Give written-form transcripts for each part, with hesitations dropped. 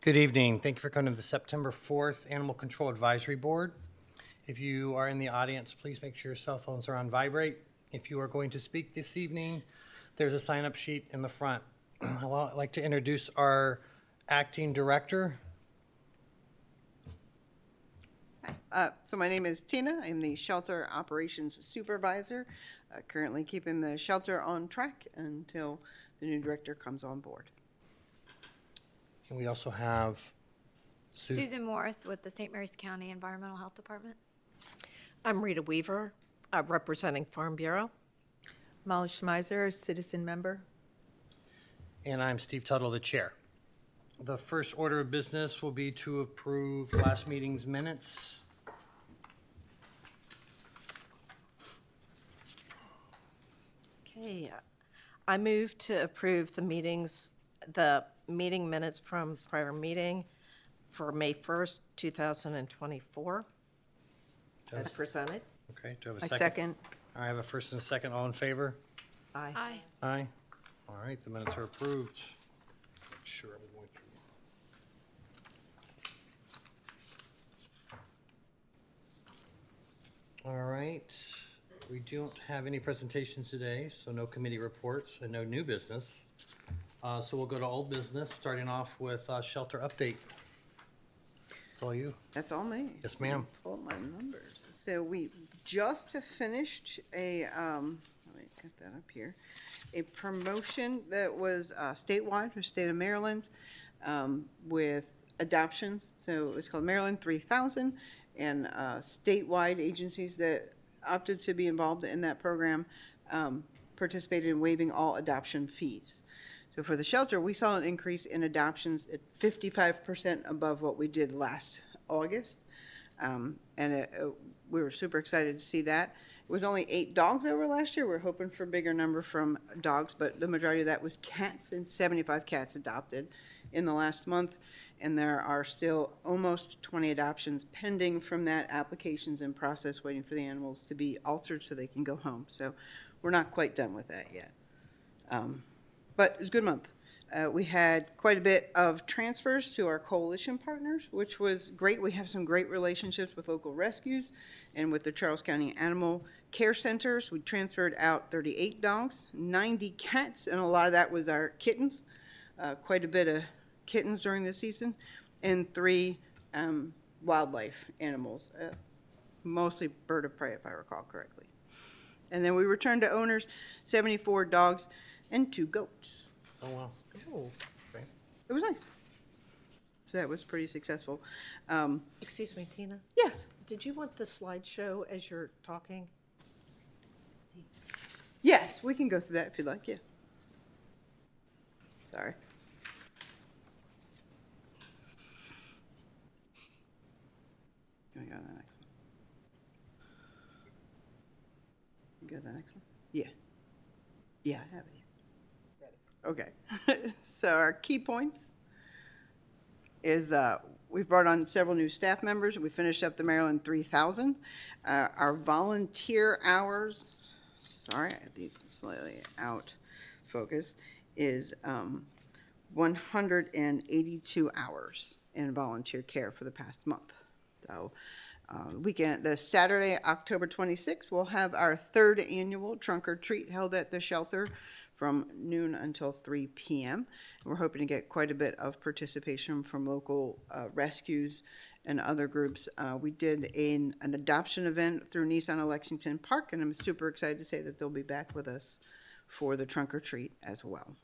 Good evening. Thank you for coming to the September 4th Animal Control Advisory Board. If you are in the audience, please make sure your cell phones are on vibrate. If you are going to speak this evening, there's a sign-up sheet in the front. I'd like to introduce our acting director. So my name is Tina. I'm the Shelter Operations Supervisor, currently keeping the shelter on track until the new director comes on board. And we also have Susan Morris with the St. Mary's County Environmental Health Department. I'm Rita Weaver, representing Farm Bureau. Molly Schmeiser, citizen member. And I'm Steve Tuttle, the chair. The first order of business will be to approve last meeting's minutes. Okay, I move to approve the meeting minutes from prior meeting for May 1st, 2024, as presented. Okay, do I have a I second? second. I have a first and a second. All in favor? Aye. Aye. Aye. All right, the minutes are approved. Sure, I'm going through. All right, we don't have any presentations today, so no committee reports and no new business. So we'll go to old business, starting off with shelter update. It's all you. That's all me. Yes, ma'am. Pull up my numbers. So we just finished a, let me get that up here, a promotion that was statewide for the state of Maryland with adoptions. So it was called Maryland 3000, and statewide agencies that opted to be involved in that program participated in waiving all adoption fees. So for the shelter, we saw an increase in adoptions at 55% above what we did last August. We were super excited to see that. It was only 8 dogs over last year. We're hoping for a bigger number from dogs, but the majority of that was cats, and 75 cats adopted in the last month. And there are still almost 20 adoptions pending from that, applications in process, waiting for the animals to be altered so they can go home. So we're not quite done with that yet. But it was a good month. We had quite a bit of transfers to our coalition partners, which was great. We have some great relationships with local rescues and with the Charles County Animal Care Centers. We transferred out 38 dogs, 90 cats, and a lot of that was our kittens, quite a bit of kittens during the season, and 3 wildlife animals, mostly bird of prey, if I recall correctly. And then we returned to owners 74 dogs and 2 goats. Oh, wow. Oh, Okay. It was nice. So that was pretty successful. excuse me, Tina. Yes, Did you want the slideshow as you're talking? yes, we can go through that if you'd like, yeah. Sorry. Can we go to the next one? Go to the next one? Yeah. Yeah, I have it. Okay. So our key points is we've brought on several new staff members. We finished up the Maryland 3000. Our volunteer hours, sorry, I had these slightly out focus, is 182 hours in volunteer care for the past month. So the Saturday, October 26th, we'll have our 3rd annual trunk or treat held at the shelter from noon until 3 p.m. And we're hoping to get quite a bit of participation from local rescues and other groups. We did an adoption event through Nissan of Lexington Park, and I'm super excited to say that they'll be back with us for the trunk or treat as well.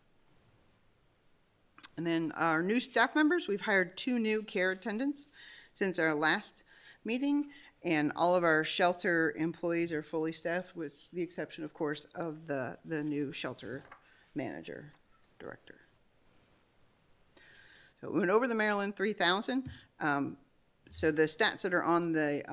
And then our new staff members, we've hired 2 new care attendants since our last meeting, and all of our shelter employees are fully staffed, with the exception, of course, of the new shelter manager director. So we went over the Maryland 3000. So the stats that are on the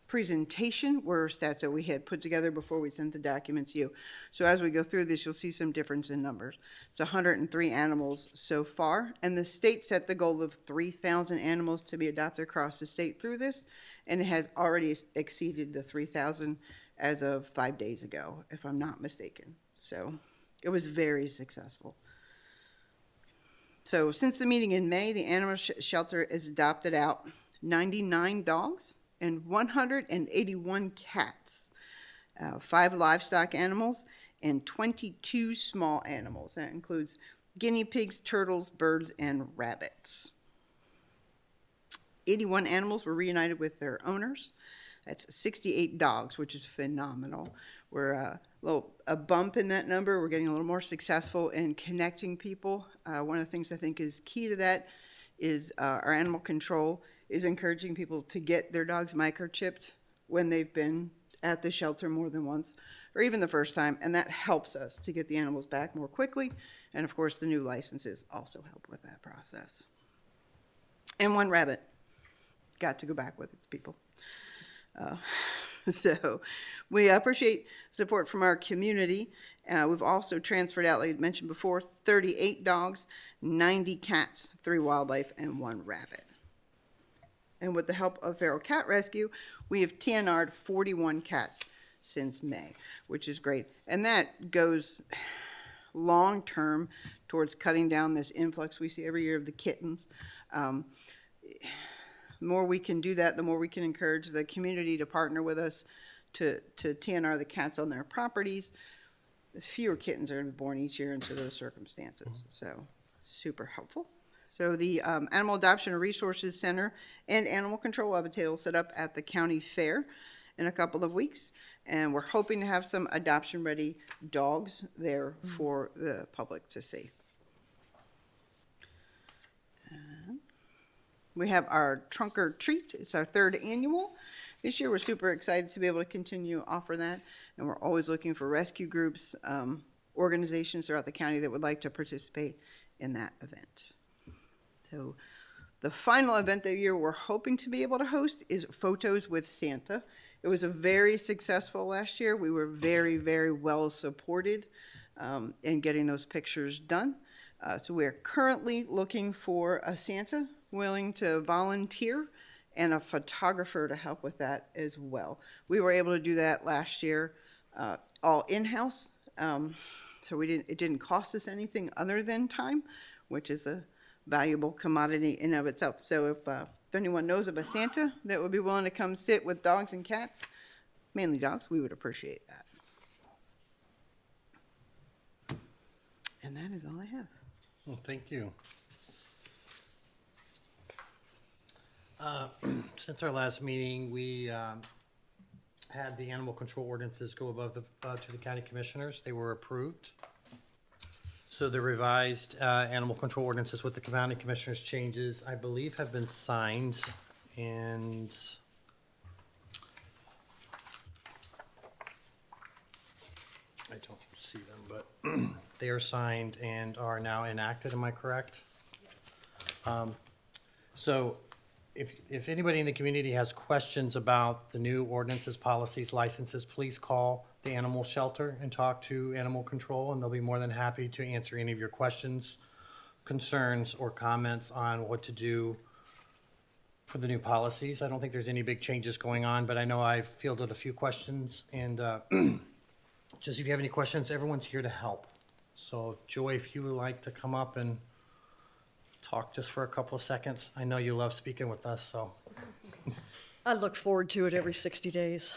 presentation were stats that we had put together before we sent the documents to you. So as we go through this, you'll see some difference in numbers. It's 103 animals so far, and the state set the goal of 3,000 animals to be adopted across the state through this, and it has already exceeded the 3,000 as of 5 days ago, if I'm not mistaken. So it was very successful. So since the meeting in May, the animal shelter has adopted out 99 dogs and 181 cats, 5 livestock animals, and 22 small animals. That includes guinea pigs, turtles, birds, and rabbits. 81 animals were reunited with their owners. That's 68 dogs, which is phenomenal. We're a bump in that number. We're getting a little more successful in connecting people. One of the things I think is key to that is our animal control is encouraging people to get their dogs microchipped when they've been at the shelter more than once, or even the first time, and that helps us to get the animals back more quickly. And of course, the new licenses also help with that process. And one rabbit got to go back with its people. So we appreciate support from our community. We've also transferred out, like I mentioned before, 38 dogs, 90 cats, 3 wildlife, and 1 rabbit. And with the help of Feral Cat Rescue, we have TNR'd 41 cats since May, which is great. And that goes long-term towards cutting down this influx we see every year of the kittens. The more we can do that, the more we can encourage the community to partner with us to TNR the cats on their properties. The fewer kittens are going to be born each year into those circumstances. So super helpful. So the Animal Adoption and Resources Center and Animal Control will have a table set up at the county fair in a couple of weeks. And we're hoping to have some adoption-ready dogs there for the public to see. We have our Trunk or Treat. It's our 3rd annual. This year, we're super excited to be able to continue to offer that. And we're always looking for rescue groups, organizations throughout the county that would like to participate in that event. So the final event that year we're hoping to be able to host is Photos with Santa. It was a very successful last year. We were very, very well supported in getting those pictures done. So we're currently looking for a Santa willing to volunteer and a photographer to help with that as well. We were able to do that last year all in-house. So it didn't cost us anything other than time, which is a valuable commodity in of itself. So if anyone knows of a Santa that would be willing to come sit with dogs and cats, mainly dogs, we would appreciate that. And that is all I have. Well, thank you. Since our last meeting, we had the animal control ordinances go above to the county commissioners. They were approved. So the revised animal control ordinances with the county commissioners changes, I believe, have been signed, and I don't see them, but they are signed and are now enacted. Am I correct? So if anybody in the community has questions about the new ordinances, policies, licenses, please call the animal shelter and talk to animal control, and they'll be more than happy to answer any of your questions, concerns, or comments on what to do for the new policies. I don't think there's any big changes going on, but I know I've fielded a few questions, and just if you have any questions, everyone's here to help. So Joy, if you would like to come up and talk just for a couple of seconds. I know you love speaking with us, so. I look forward to it every 60 days.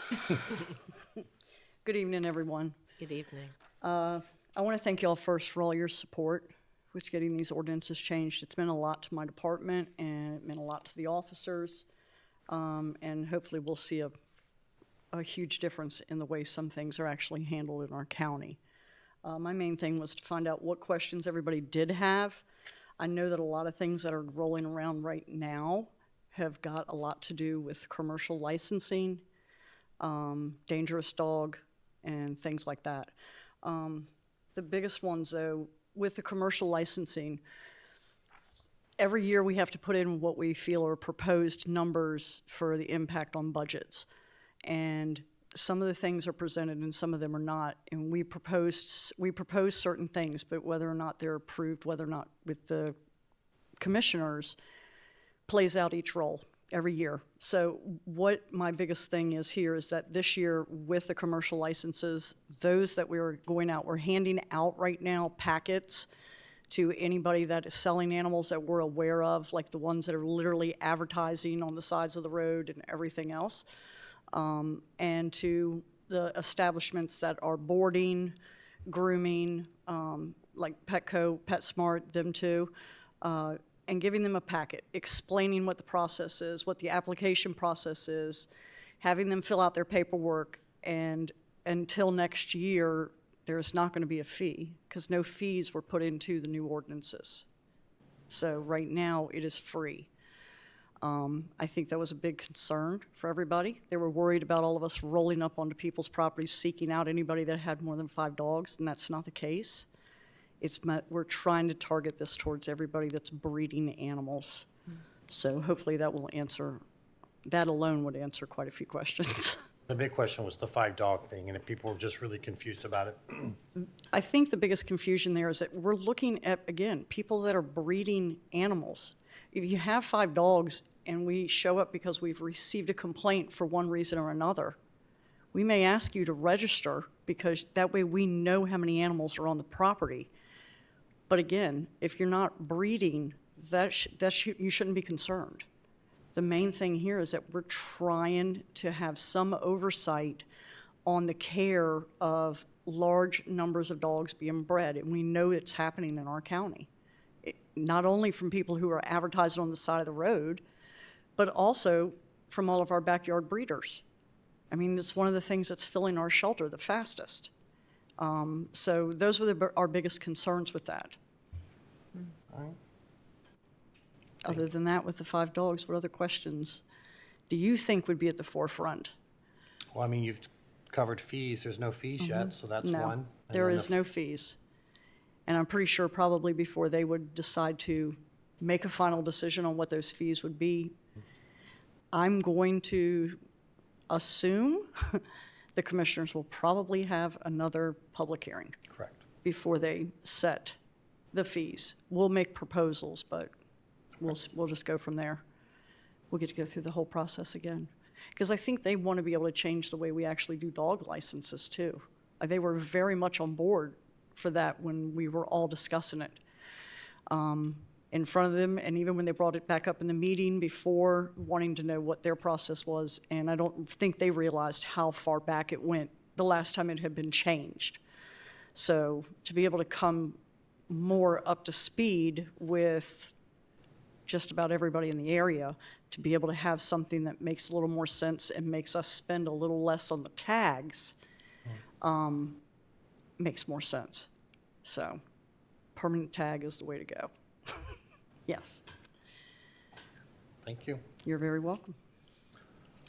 Good evening, everyone. Good evening. I want to thank y'all first for all your support with getting these ordinances changed. It's meant a lot to my department, and it meant a lot to the officers, and hopefully we'll see a huge difference in the way some things are actually handled in our county. My main thing was to find out what questions everybody did have. I know that a lot of things that are rolling around right now have got a lot to do with commercial licensing, dangerous dog, and things like that. The biggest ones, though, with the commercial licensing, every year we have to put in what we feel are proposed numbers for the impact on budgets. And some of the things are presented and some of them are not. And we propose certain things, but whether or not they're approved, whether or not with the commissioners, plays out each role every year. So what my biggest thing is here is that this year with the commercial licenses, those that we're handing out right now packets to anybody that is selling animals that we're aware of, like the ones that are literally advertising on the sides of the road and everything else, and to the establishments that are boarding, grooming, like Petco, PetSmart, them too, and giving them a packet, explaining what the process is, what the application process is, having them fill out their paperwork, and until next year, there's not going to be a fee, because no fees were put into the new ordinances. So right now, it is free. I think that was a big concern for everybody. They were worried about all of us rolling up onto people's properties, seeking out anybody that had more than 5 dogs, and that's not the case. We're trying to target this towards everybody that's breeding animals. So hopefully that alone would answer quite a few questions. The big question was the 5-dog thing, and if people were just really confused about it. I think the biggest confusion there is that we're looking at, again, people that are breeding animals. If you have 5 dogs and we show up because we've received a complaint for one reason or another, we may ask you to register, because that way we know how many animals are on the property. But again, if you're not breeding, you shouldn't be concerned. The main thing here is that we're trying to have some oversight on the care of large numbers of dogs being bred, and we know it's happening in our county. Not only from people who are advertising on the side of the road, but also from all of our backyard breeders. I mean, it's one of the things that's filling our shelter the fastest. So those were our biggest concerns with that. All right. Other than that, with the 5 dogs, what other questions do you think would be at the forefront? Well, I mean, you've covered fees. There's no fees yet, so that's No, one. And there then is the- no fees. And I'm pretty sure probably before they would decide to make a final decision on what those fees would be, I'm going to assume the commissioners will probably have another public hearing Correct. before they set the fees. We'll make proposals, but we'll just go from there. We'll get to go through the whole process again. Because I think they want to be able to change the way we actually do dog licenses too. They were very much on board for that when we were all discussing it in front of them, and even when they brought it back up in the meeting before, wanting to know what their process was. And I don't think they realized how far back it went the last time it had been changed. So to be able to come more up to speed with just about everybody in the area, to be able to have something that makes a little more sense and makes us spend a little less on the tags, makes more sense. So permanent tag is the way to go. Yes, Thank you. you're very welcome.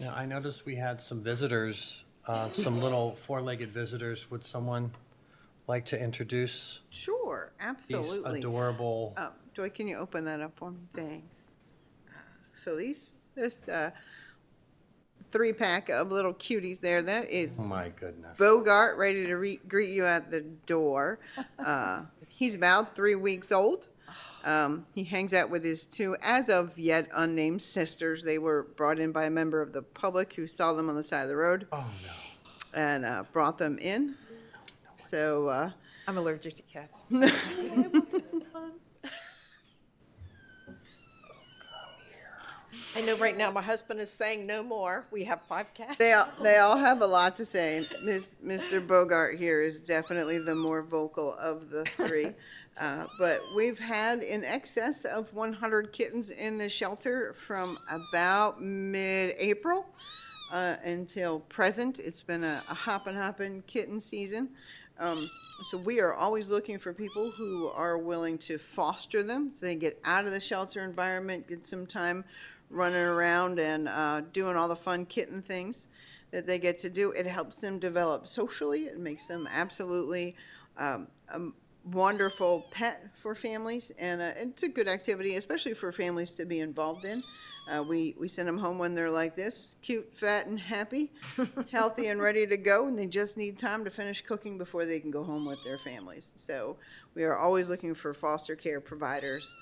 Now, I noticed we had some visitors, some little 4-legged visitors. Would someone like to introduce Sure, these absolutely. adorable? Joy, can you open that up for me? Thanks. So this 3-pack of little cuties there, that is Oh, my goodness. Bogart ready to greet you at the door. He's about 3 weeks old. He hangs out with his 2, as of yet unnamed sisters. They were brought in by a member of the public who saw them on the side of the road Oh, no. and brought them in. So, I'm allergic to cats. I know right now my husband is saying no more. We have 5 cats. they all have a lot to say. Mr. Bogart here is definitely the more vocal of the 3. But we've had in excess of 100 kittens in the shelter from about mid-April until present. It's been a hoppin' kitten season. So we are always looking for people who are willing to foster them so they get out of the shelter environment, get some time running around and doing all the fun kitten things that they get to do. It helps them develop socially. It makes them absolutely a wonderful pet for families, and it's a good activity, especially for families to be involved in. We send them home when they're like this, cute, fat, and happy, healthy, and ready to go, and they just need time to finish cooking before they can go home with their families. So we are always looking for foster care providers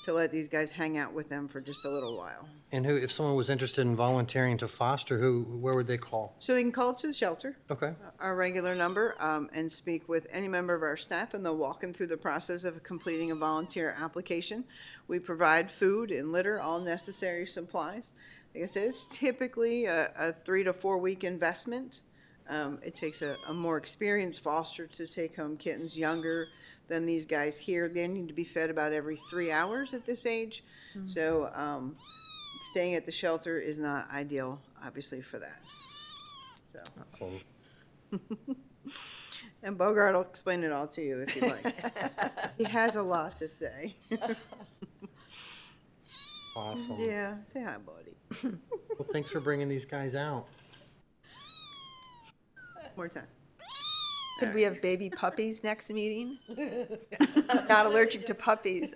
to let these guys hang out with them for just a little while. And who, if someone was interested in volunteering to foster, where would they call? So they can call to the shelter, Okay. our regular number, and speak with any member of our staff, and they'll walk them through the process of completing a volunteer application. We provide food and litter, all necessary supplies. Like I said, it's typically a 3 to 4 week investment. It takes a more experienced foster to take home kittens younger than these guys here. They need to be fed about every 3 hours at this age. So staying at the shelter is not ideal, obviously, for that. So. And Bogart will explain it all to you if you'd like. He has a lot to say. Awesome. Yeah, say hi, buddy. Well, thanks for bringing these guys out. More time. Could we have baby puppies next meeting? Not allergic to puppies.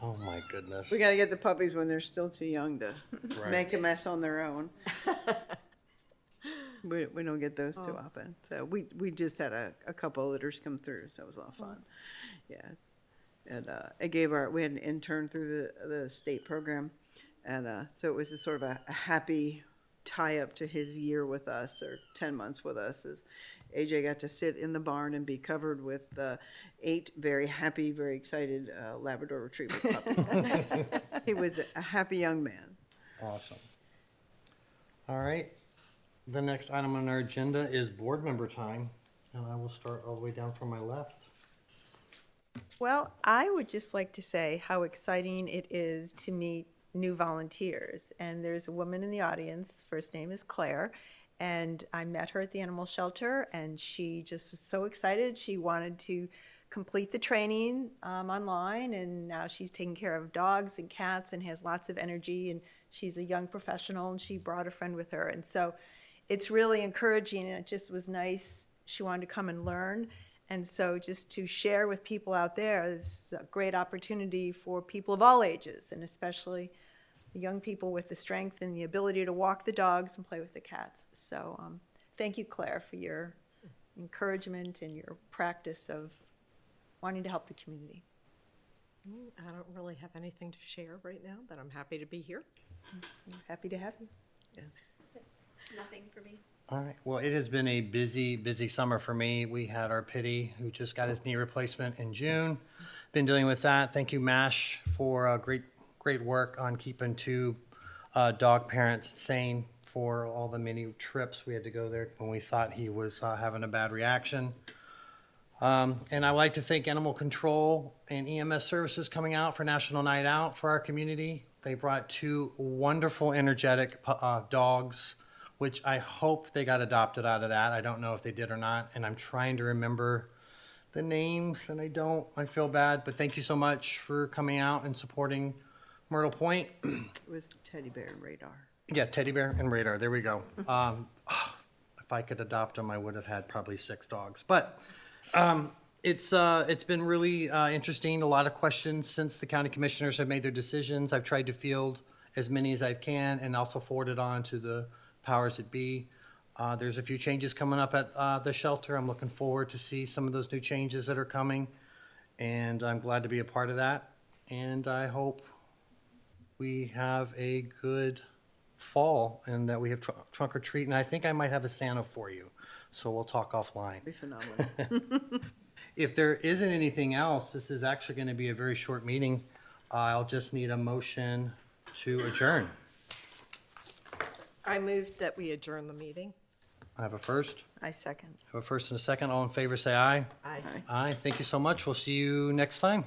Oh, my goodness. We gotta get the puppies when they're still too young to Right. make a mess on their own. We don't get those too often. So we just had a couple of litters come through, so it was a lot of fun. Yeah. And we had an intern through the state program. And so it was a sort of a happy tie-up to his year with us, or 10 months with us, as AJ got to sit in the barn and be covered with 8 very happy, very excited Labrador Retriever puppies. He was a happy young man. Awesome. All right. The next item on our agenda is board member time, and I will start all the way down from my left. Well, I would just like to say how exciting it is to meet new volunteers. And there's a woman in the audience, first name is Claire, and I met her at the animal shelter, and she just was so excited. She wanted to complete the training online, and now she's taking care of dogs and cats and has lots of energy, and she's a young professional, and she brought a friend with her. And so it's really encouraging, and it just was nice. She wanted to come and learn. And so just to share with people out there, it's a great opportunity for people of all ages, and especially the young people with the strength and the ability to walk the dogs and play with the cats. So thank you, Claire, for your encouragement and your practice of wanting to help the community. I don't really have anything to share right now, but I'm happy to be here. Happy to have you. Nothing for me. All right. Well, it has been a busy, busy summer for me. We had our Pity, who just got his knee replacement in June. Been dealing with that. Thank you, MASH, for great work on keeping 2 dog parents sane for all the many trips we had to go there when we thought he was having a bad reaction. And I'd like to thank Animal Control and EMS Services coming out for National Night Out for our community. They brought 2 wonderful, energetic dogs, which I hope they got adopted out of that. I don't know if they did or not, and I'm trying to remember the names, and I don't. I feel bad, but thank you so much for coming out and supporting Myrtle Point. It was Teddy Bear and Radar. Yeah, Teddy Bear and Radar. There we go. If I could adopt them, I would have had probably 6 dogs. But it's been really interesting. A lot of questions since the county commissioners have made their decisions. I've tried to field as many as I can and also forward it on to the powers that be. There's a few changes coming up at the shelter. I'm looking forward to see some of those new changes that are coming, and I'm glad to be a part of that. And I hope we have a good fall and that we have trunk or treat. And I think I might have a Santa for you, so we'll talk offline. Be phenomenal. If there isn't anything else, this is actually going to be a very short meeting. I'll just need a motion to adjourn. I moved that we adjourn the meeting. I have a first. I second. I have a first and a second. All in favor, say aye. Aye. Aye. Thank you so much. We'll see you next time.